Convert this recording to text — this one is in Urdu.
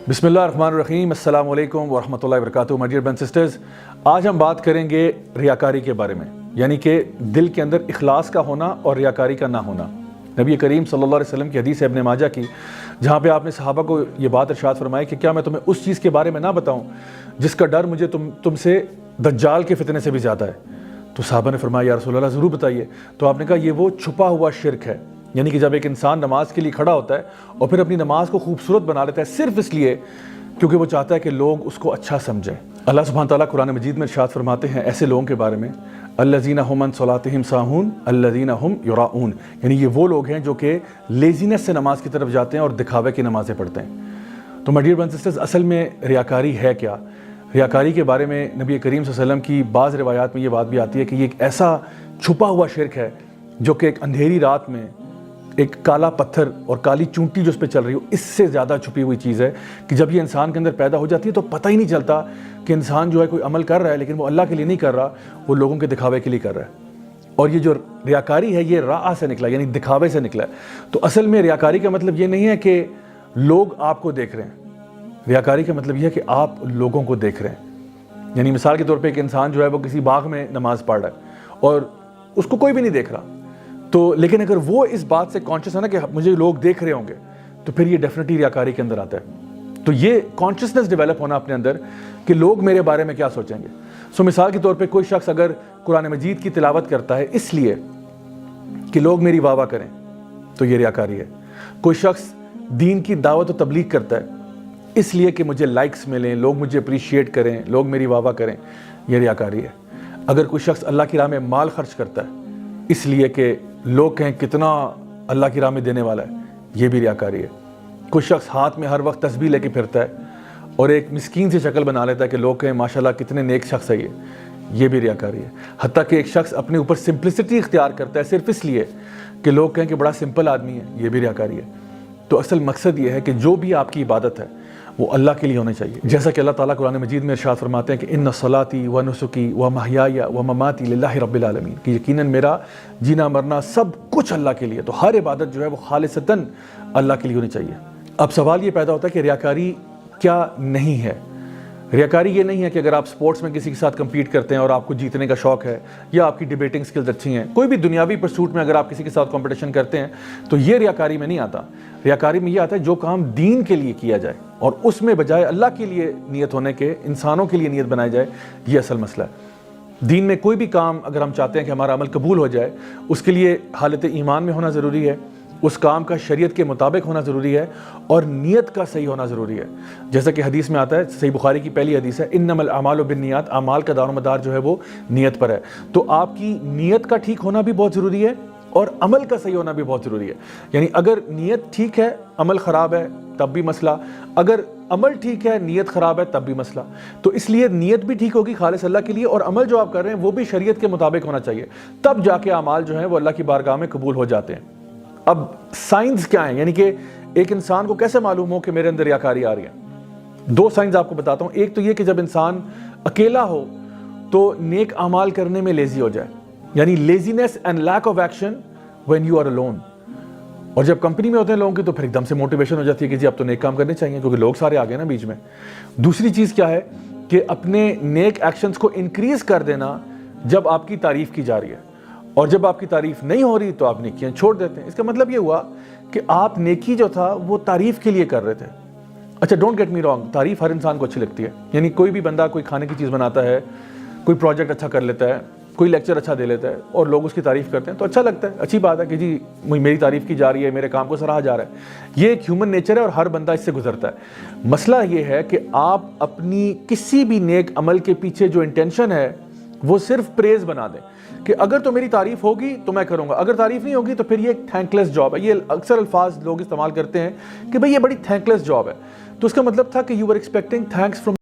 بسم اللہ الرحمن الرحیم، السلام علیکم ورحمۃ اللہ وبرکاتہ۔ My dear brothers and sisters, آج ہم بات کریں گے ریاکاری کے بارے میں، یعنی کہ دل کے اندر اخلاص کا ہونا اور ریاکاری کا نہ ہونا۔ نبی کریم صلی اللہ علیہ وسلم کی حدیث ہے ابن ماجہ کی، جہاں پہ آپ نے صحابہ کو یہ بات ارشاد فرمائی کہ کیا میں تمہیں اس چیز کے بارے میں نہ بتاؤں جس کا ڈر مجھے تم سے دجال کے فتنے سے بھی زیادہ ہے؟ تو صحابہ نے فرمایا یا رسول اللہ ضرور بتائیے۔ تو آپ نے کہا یہ وہ چھپا ہوا شرک ہے، یعنی کہ جب ایک انسان نماز کے لیے کھڑا ہوتا ہے اور پھر اپنی نماز کو خوبصورت بنا لیتا ہے صرف اس لیے کیونکہ وہ چاہتا ہے کہ لوگ اس کو اچھا سمجھیں۔ اللہ سبحانہ تعالیٰ قرآن مجید میں ارشاد فرماتے ہیں ایسے لوگوں کے بارے میں، الذین ھم عن صلاتہم ساہون الذین ھم یراؤون، یعنی یہ وہ لوگ ہیں جو کہ لیزینس سے نماز کی طرف جاتے ہیں اور دکھاوے کی نمازیں پڑھتے ہیں۔ تو my dear brothers and sisters, اصل میں ریاکاری ہے کیا؟ ریاکاری کے بارے میں نبی کریم صلی اللہ علیہ وسلم کی بعض روایات میں یہ بات بھی آتی ہے کہ یہ ایک ایسا چھپا ہوا شرک ہے جو کہ ایک اندھیری رات میں ایک کالا پتھر اور کالی چونٹی جو اس پہ چل رہی ہو، اس سے زیادہ چھپی ہوئی چیز ہے کہ جب یہ انسان کے اندر پیدا ہو جاتی ہے تو پتہ ہی نہیں چلتا کہ انسان جو ہے کوئی عمل کر رہا ہے، لیکن وہ اللہ کے لیے نہیں کر رہا، وہ لوگوں کے دکھاوے کے لیے کر رہا ہے۔ اور یہ جو ریاکاری ہے یہ راء سے نکلا، یعنی دکھاوے سے نکلا ہے۔ تو اصل میں ریاکاری کا مطلب یہ نہیں ہے کہ لوگ آپ کو دیکھ رہے ہیں، ریاکاری کا مطلب یہ ہے کہ آپ لوگوں کو دیکھ رہے ہیں۔ یعنی مثال کے طور پہ ایک انسان جو ہے وہ کسی باغ میں نماز پڑھ رہا ہے اور اس کو کوئی بھی نہیں دیکھ رہا، تو لیکن اگر وہ اس بات سے کانشیس ہے نا کہ مجھے لوگ دیکھ رہے ہوں گے، تو پھر یہ ڈیفینیٹلی ریاکاری کے اندر آتا ہے۔ تو یہ کانشیسنس ڈیولپ ہونا اپنے اندر کہ لوگ میرے بارے میں کیا سوچیں گے۔ مثال کے طور پہ کوئی شخص اگر قرآن مجید کی تلاوت کرتا ہے اس لیے کہ لوگ میری واہ واہ کریں تو یہ ریاکاری ہے۔ کوئی شخص دین کی دعوت و تبلیغ کرتا ہے اس لیے کہ مجھے لائکس ملیں، لوگ مجھے اپریشیٹ کریں، لوگ میری واہ واہ کریں، یہ ریاکاری ہے۔ اگر کوئی شخص اللہ کی راہ میں مال خرچ کرتا ہے اس لیے کہ لوگ کہیں کتنا اللہ کی راہ میں دینے والا ہے، یہ بھی ریاکاری ہے۔ کوئی شخص ہاتھ میں ہر وقت تسبیح لے کے پھرتا ہے اور ایک مسکین سی شکل بنا لیتا ہے کہ لوگ کہیں ماشاءاللہ کتنے نیک شخص ہے یہ بھی ریاکاری ہے۔ حتیٰ کہ ایک شخص اپنے اوپر سمپلسٹی اختیار کرتا ہے صرف اس لیے کہ لوگ کہیں کہ بڑا سمپل آدمی ہے، یہ بھی ریاکاری ہے۔ تو اصل مقصد یہ ہے کہ جو بھی آپ کی عبادت ہے وہ اللہ کے لیے ہونی چاہیے، جیسا کہ اللہ تعالیٰ قرآن مجید میں ارشاد فرماتے ہیں کہ ان صلاتی و نسکی و محیای و مماتی للہ رب العالمین، کہ یقیناً میرا جینا مرنا سب کچھ اللہ کے لیے، تو ہر عبادت جو ہے وہ خالصتاً اللہ کے لیے ہونی چاہیے۔ اب سوال یہ پیدا ہوتا ہے کہ ریاکاری کیا نہیں ہے؟ ریاکاری یہ نہیں ہے کہ اگر آپ سپورٹس میں کسی کے ساتھ کمپیٹ کرتے ہیں اور آپ کو جیتنے کا شوق ہے یا آپ کی ڈیبیٹنگ سکلز اچھی ہیں، کوئی بھی دنیاوی پرسوٹ میں اگر آپ کسی کے ساتھ کمپٹیشن کرتے ہیں تو یہ ریاکاری میں نہیں آتا۔ ریاکاری میں یہ آتا ہے جو کام دین کے لیے کیا جائے اور اس میں بجائے اللہ کے لیے نیت ہونے کے انسانوں کے لیے نیت بنائی جائے، یہ اصل مسئلہ ہے۔ دین میں کوئی بھی کام اگر ہم چاہتے ہیں کہ ہمارا عمل قبول ہو جائے، اس کے لیے حالت ایمان میں ہونا ضروری ہے، اس کام کا شریعت کے مطابق ہونا ضروری ہے اور نیت کا صحیح ہونا ضروری ہے۔ جیسا کہ حدیث میں آتا ہے، صحیح بخاری کی پہلی حدیث ہے، انما الاعمال بالنیات، اعمال کا دار و مدار جو ہے وہ نیت پر ہے۔ تو آپ کی نیت کا ٹھیک ہونا بھی بہت ضروری ہے اور عمل کا صحیح ہونا بھی بہت ضروری ہے۔ یعنی اگر نیت ٹھیک ہے عمل خراب ہے تب بھی مسئلہ، اگر عمل ٹھیک ہے نیت خراب ہے تب بھی مسئلہ۔ تو اس لیے نیت بھی ٹھیک ہوگی خالص اللہ کے لیے اور عمل جو آپ کر رہے ہیں وہ بھی شریعت کے مطابق ہونا چاہیے، تب جا کے اعمال جو ہیں وہ اللہ کی بارگاہ میں قبول ہو جاتے ہیں۔ اب سائنس کیا ہیں، یعنی کہ ایک انسان کو کیسے معلوم ہو کہ میرے اندر ریاکاری آ رہی ہے؟ دو سائنس آپ کو بتاتا ہوں۔ ایک تو یہ کہ جب انسان اکیلا ہو تو نیک اعمال کرنے میں لیزی ہو جائے، یعنی laziness and lack of action when you are alone۔ اور جب کمپنی میں ہوتے ہیں لوگوں کی تو پھر ایک دم سے موٹیویشن ہو جاتی ہے کہ جی اب تو نیک کام کرنے چاہیے کیونکہ لوگ سارے آ گئے نا بیچ میں۔ دوسری چیز کیا ہے کہ اپنے نیک ایکشنز کو انکریز کر دینا جب آپ کی تعریف کی جا رہی ہے، اور جب آپ کی تعریف نہیں ہو رہی تو آپ نیکیاں چھوڑ دیتے ہیں۔ اس کا مطلب یہ ہوا کہ آپ نیکی جو تھا وہ تعریف کے لیے کر رہے تھے۔ اچھا ڈونٹ گیٹ می رانگ، تعریف ہر انسان کو اچھی لگتی ہے، یعنی کوئی بھی بندہ کوئی کھانے کی چیز بناتا ہے، کوئی پروجیکٹ اچھا کر لیتا ہے، کوئی لیکچر اچھا دے لیتا ہے اور لوگ اس کی تعریف کرتے ہیں تو اچھا لگتا ہے، اچھی بات ہے کہ جی میری تعریف کی جا رہی ہے، میرے کام کو سراہا جا رہا ہے۔ یہ ایک ہیومن نیچر ہے اور ہر بندہ اس سے گزرتا ہے۔ مسئلہ یہ ہے کہ آپ اپنی کسی بھی نیک عمل کے پیچھے جو انٹینشن ہے وہ صرف پریز بنا دیں کہ اگر تو میری تعریف ہوگی تو میں کروں گا، اگر تعریف نہیں ہوگی تو پھر یہ ایک تھینک لیس جاب ہے۔ یہ اکثر الفاظ لوگ استعمال کرتے ہیں کہ بھئی یہ بڑی تھینک لیس جاب ہے، تو اس کا مطلب تھا کہ you are expecting thanks from